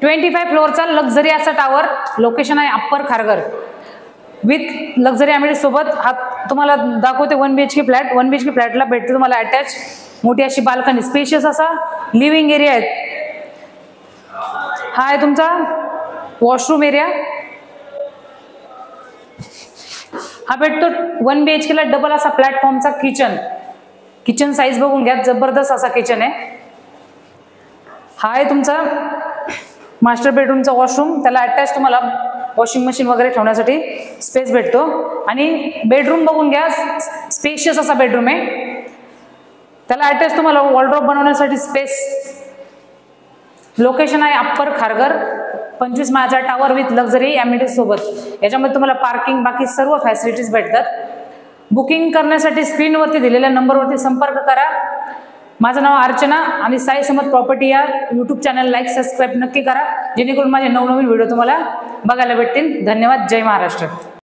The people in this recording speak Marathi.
25 फ्लोअरचा लक्झरी असा टावर, लोकेशन आहे upper Kharghar, with luxury amenities सोबत. हा तुम्हाला दाखवते 1 BHK फ्लॅट. 1 BHK फ्लॅटला भेटते तुम्हाला अटॅच मोठी अशी बाल्कनी, स्पेशियस असा लिव्हिंग एरिया आहे. हा आहे तुमचा वॉशरूम एरिया. हा भेटतो 1 BHK ला डबल असा प्लॅटफॉर्मचा किचन. किचन साईज बघून घ्या, जबरदस्त असा किचन आहे. हा आहे तुमचा मास्टर बेडरूमचा वॉशरूम. त्याला अटॅच तुम्हाला वॉशिंग मशीन वगैरे ठेवण्यासाठी स्पेस भेटतो. आणि बेडरूम बघून घ्या, स्पेशियस असा बेडरूम आहे. त्याला अटॅच तुम्हाला वॉर्डरोब बनवण्यासाठी स्पेस. लोकेशन आहे अप्पर खारघर, 25 माळचा टावर विथ लक्झरी अमेनिटीज सोबत. याच्यामध्ये तुम्हाला पार्किंग बाकी सर्व फॅसिलिटीज भेटतात. बुकिंग करण्यासाठी स्क्रीनवरती दिलेल्या नंबरवरती संपर्क करा. माझं नाव अर्चना आणि साई समर्थ प्रॉपर्टी या यूट्यूब चॅनल लाईक सबस्क्राईब नक्की करा, जेणेकरून माझे नवनवीन व्हिडिओ तुम्हाला बघायला भेटतील. धन्यवाद. जय महाराष्ट्र.